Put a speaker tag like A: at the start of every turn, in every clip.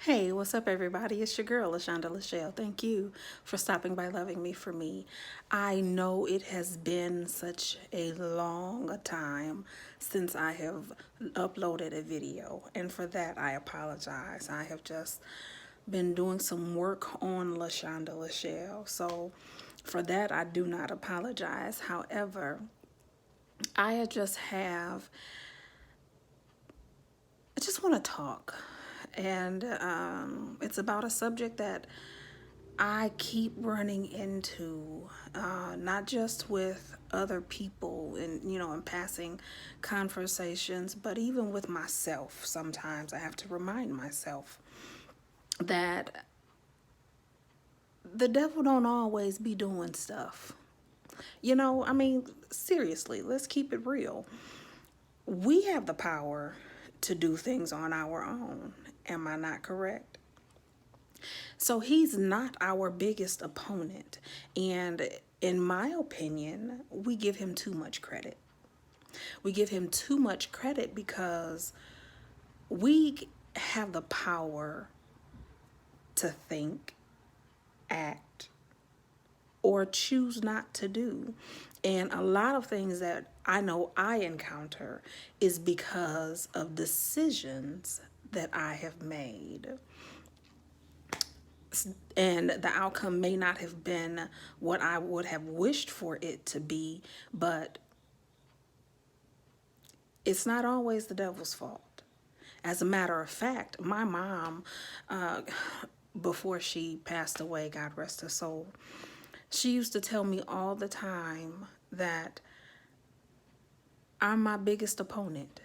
A: Hey, what's up, everybody? It's your girl, LaShonda Lachelle. Thank you for stopping by Loving Me for Me. I know it has been such a long time since I have uploaded a video, and for that, I apologize. I have just been doing some work on LaShonda Lachelle, so for that, I do not apologize. However, I just want to talk. And it's about a subject that I keep running into, not just with other people and, in passing conversations, but even with myself. Sometimes I have to remind myself that the devil don't always be doing stuff. Seriously, let's keep it real. We have the power to do things on our own. Am I not correct? So he's not our biggest opponent. And in my opinion, we give him too much credit. We give him too much credit because we have the power to think, act, or choose not to do. And a lot of things that I know I encounter is because of decisions that I have made. And the outcome may not have been what I would have wished for it to be, but it's not always the devil's fault. As a matter of fact, my mom, uh, before she passed away, God rest her soul, she used to tell me all the time that I'm my biggest opponent.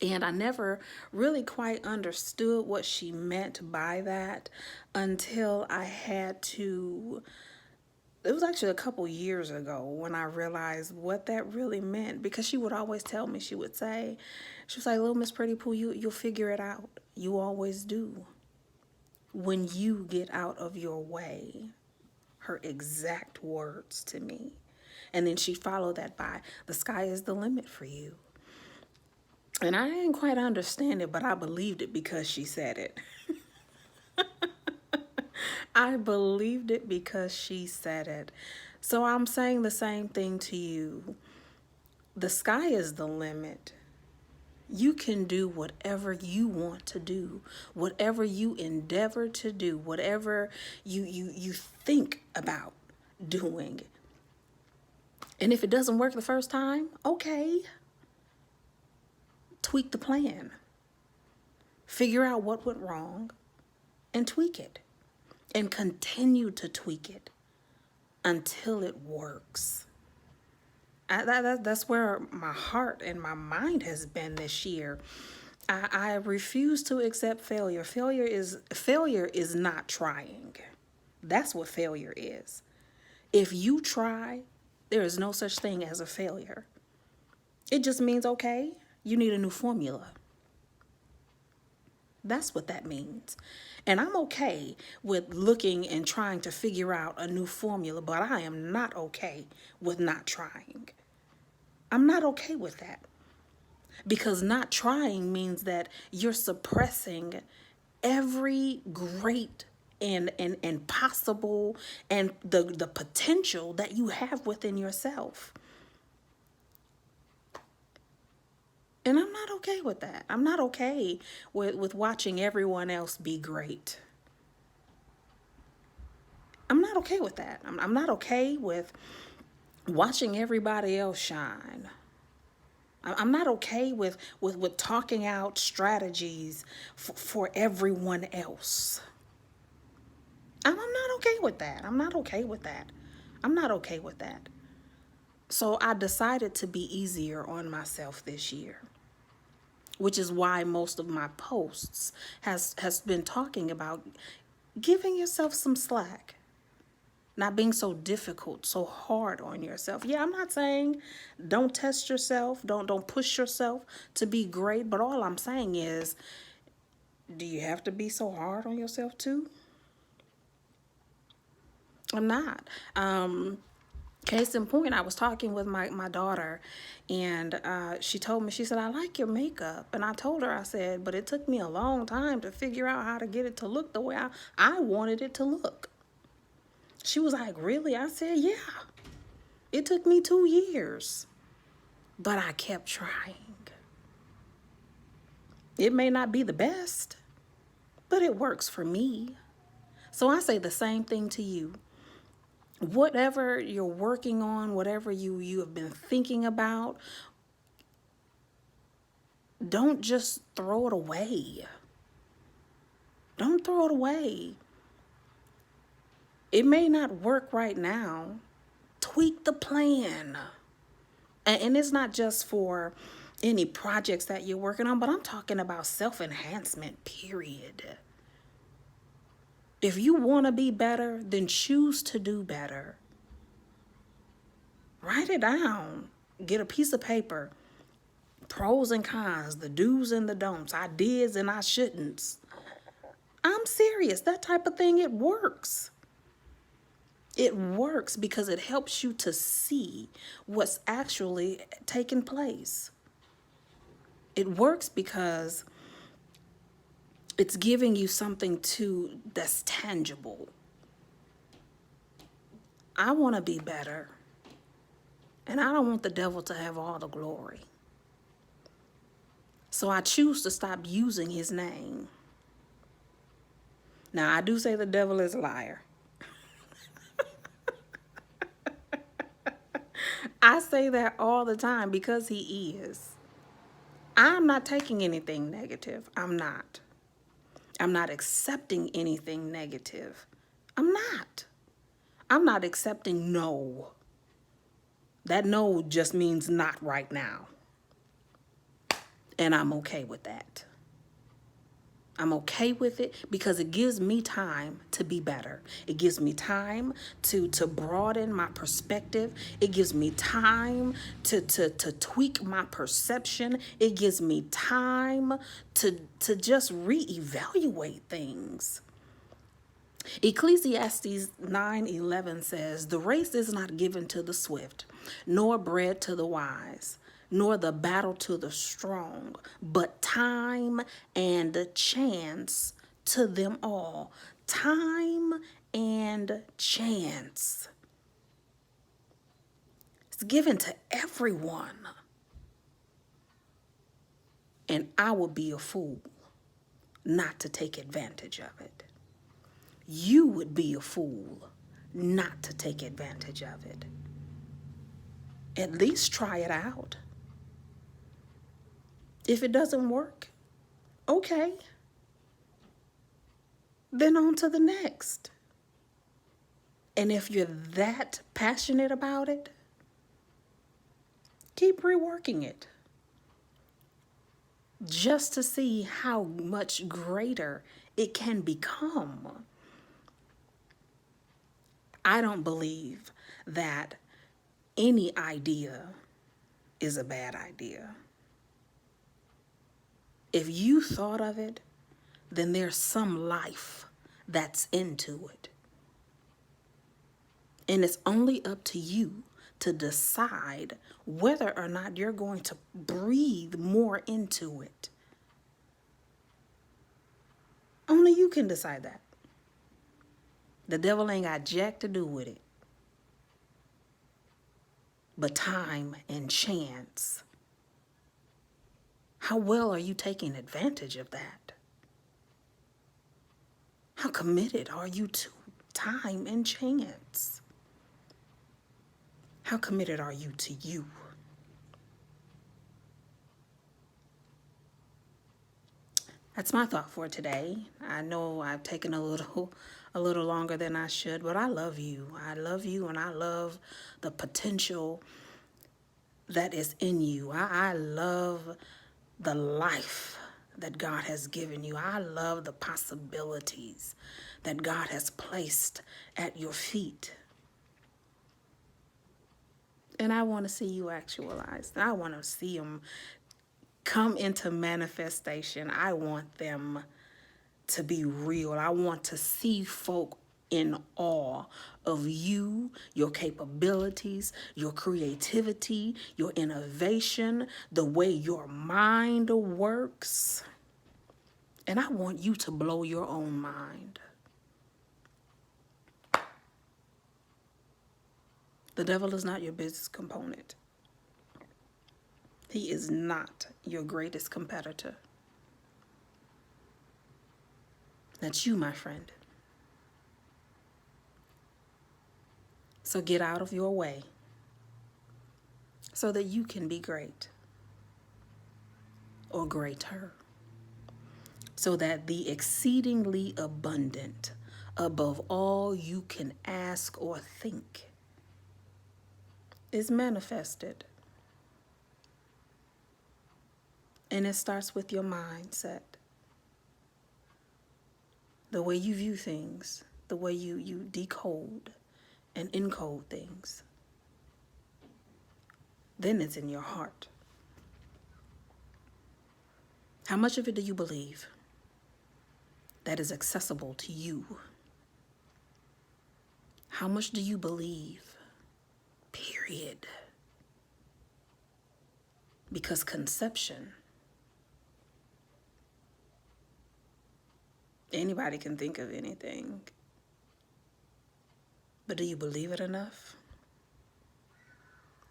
A: And I never really quite understood what she meant by that until I had to. It was actually a couple years ago when I realized what that really meant, because she would always tell me, she was like, little Miss Pretty Pooh, you'll figure it out. You always do. When you get out of your way. Her exact words to me. And then she followed that by, the sky is the limit for you. And I didn't quite understand it, but I believed it because she said it. I believed it because she said it. So I'm saying the same thing to you. The sky is the limit. You can do whatever you want to do, whatever you endeavor to do, whatever you think about doing. And if it doesn't work the first time, okay, tweak the plan. Figure out what went wrong and tweak it. And continue to tweak it until it works. That's where my heart and my mind has been this year. I refuse to accept failure. Failure is not trying. That's what failure is. If you try, there is no such thing as a failure. It just means, okay, you need a new formula. That's what that means. And I'm okay with looking and trying to figure out a new formula, but I am not okay with not trying. I'm not okay with that. Because not trying means that you're suppressing every great and possible and the potential that you have within yourself. And I'm not okay with that. I'm not okay with watching everyone else be great. I'm not okay with that. I'm not okay with watching everybody else shine. I'm not okay with talking out strategies for everyone else. I'm not okay with that. I'm not okay with that. I'm not okay with that. So I decided to be easier on myself this year, which is why most of my posts has been talking about giving yourself some slack, not being so difficult, so hard on yourself. Yeah, I'm not saying don't test yourself, don't push yourself to be great, but all I'm saying is, do you have to be so hard on yourself too? I'm not. Case in point, I was talking with my daughter, and she told me, she said, I like your makeup. And I told her, I said, but it took me a long time to figure out how to get it to look the way I wanted it to look. She was like, really? I said, yeah. It took me 2 years, but I kept trying. It may not be the best, but it works for me. So I say the same thing to you. Whatever you're working on, whatever you have been thinking about, don't just throw it away. Don't throw it away. It may not work right now. Tweak the plan. And it's not just for any projects that you're working on, but I'm talking about self-enhancement, period. If you want to be better, then choose to do better. Write it down. Get a piece of paper. Pros and cons, the do's and the don'ts, I did's and I shouldn'ts. I'm serious. That type of thing, it works. It works because it helps you to see what's actually taking place. It works because it's giving you something that's tangible. I want to be better. And I don't want the devil to have all the glory. So I choose to stop using his name. Now, I do say the devil is a liar. I say that all the time because he is. I'm not taking anything negative. I'm not. I'm not accepting anything negative. I'm not. I'm not accepting no. That no just means not right now. And I'm okay with that. I'm okay with it because it gives me time to be better. It gives me time to broaden my perspective. It gives me time to tweak my perception. It gives me time to just reevaluate things. Ecclesiastes 9:11 says, the race is not given to the swift, nor bread to the wise, nor the battle to the strong, but time and chance to them all. Time and chance. It's given to everyone. And I would be a fool not to take advantage of it. You would be a fool not to take advantage of it. At least try it out. If it doesn't work, okay. Then on to the next. And if you're that passionate about it, keep reworking it. Just to see how much greater it can become. I don't believe that any idea is a bad idea. If you thought of it, then there's some life that's into it. And it's only up to you to decide whether or not you're going to breathe more into it. Only you can decide that. The devil ain't got jack to do with it. But time and chance. How well are you taking advantage of that? How committed are you to time and chance? How committed are you to you? That's my thought for today. I know I've taken a little longer than I should, but I love you. I love you, and I love the potential that is in you. I love the life that God has given you. I love the possibilities that God has placed at your feet. And I want to see you actualized. I want to see them come into manifestation. I want them to be real. I want to see folk in awe of you, your capabilities, your creativity, your innovation, the way your mind works. And I want you to blow your own mind. The devil is not your business component. He is not your greatest competitor. That's you, my friend. So get out of your way so that you can be great or greater. So that the exceedingly abundant, above all you can ask or think, is manifested. And it starts with your mindset. The way you view things, the way you decode and encode things. Then it's in your heart. How much of it do you believe that is accessible to you? How much do you believe? Period. Because conception, anybody can think of anything. But do you believe it enough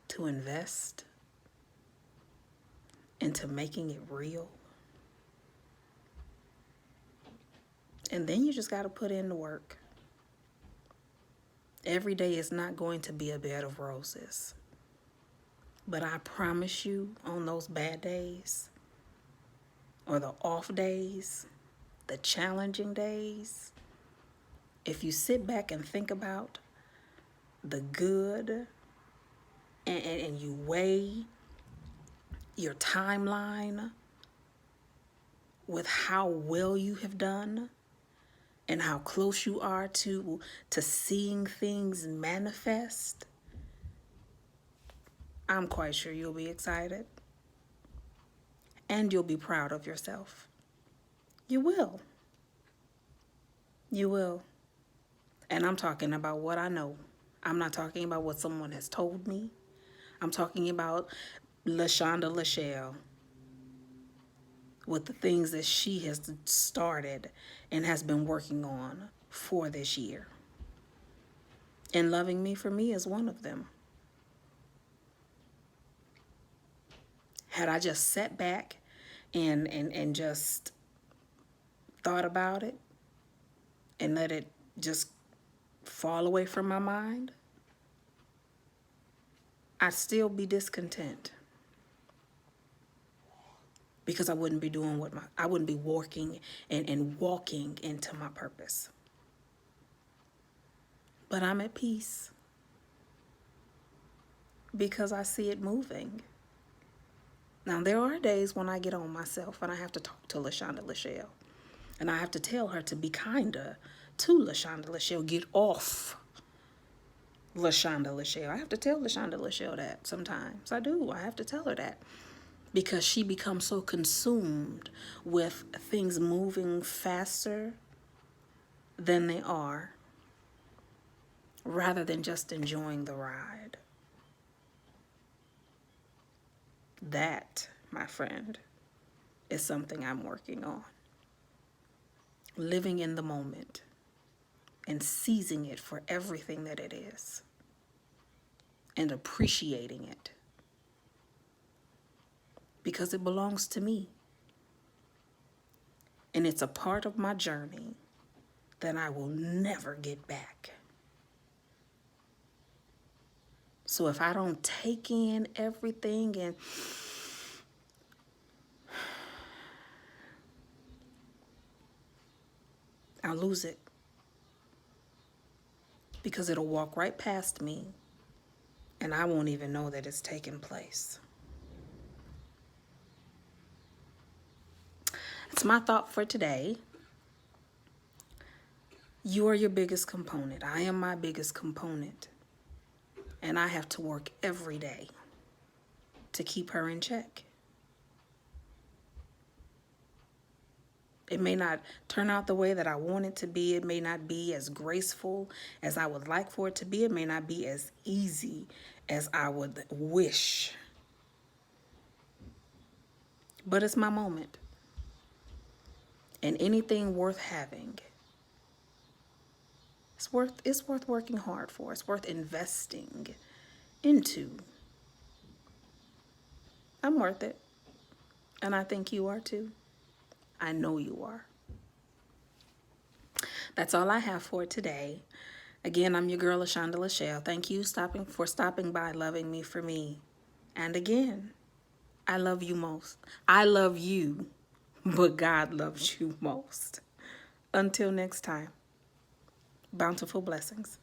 A: to invest into making it real? And then you just got to put in the work. Every day is not going to be a bed of roses. But I promise you, on those bad days, or the off days, the challenging days, if you sit back and think about the good and you weigh your timeline with how well you have done and how close you are to seeing things manifest, I'm quite sure you'll be excited and you'll be proud of yourself. You will. You will. And I'm talking about what I know. I'm not talking about what someone has told me. I'm talking about LaShonda Lachelle with the things that she has started and has been working on for this year. And Loving Me for Me is one of them. Had I just sat back and just thought about it and let it just fall away from my mind, I'd still be discontent. Because I wouldn't be doing I wouldn't be working and walking into my purpose. But I'm at peace because I see it moving. Now, there are days when I get on myself and I have to talk to LaShonda Lachelle. And I have to tell her to be kinder to LaShonda Lachelle. Get off LaShonda Lachelle. I have to tell LaShonda Lachelle that sometimes. I do. I have to tell her that. Because she becomes so consumed with things moving faster than they are, rather than just enjoying the ride. That, my friend, is something I'm working on. Living in the moment and seizing it for everything that it is and appreciating it because it belongs to me. And it's a part of my journey that I will never get back. So if I don't take in everything and I'll lose it because it'll walk right past me and I won't even know that it's taken place. It's my thought for today. You are your biggest component. I am my biggest component. And I have to work every day to keep her in check. It may not turn out the way that I want it to be. It may not be as graceful as I would like for it to be. It may not be as easy as I would wish. But it's my moment. And anything worth having, it's worth working hard for. It's worth investing into. I'm worth it. And I think you are too. I know you are. That's all I have for today. Again, I'm your girl, LaShonda Lachelle. Thank you for stopping by, loving me for me. And again, I love you most. I love you, but God loves you most. Until next time, bountiful blessings.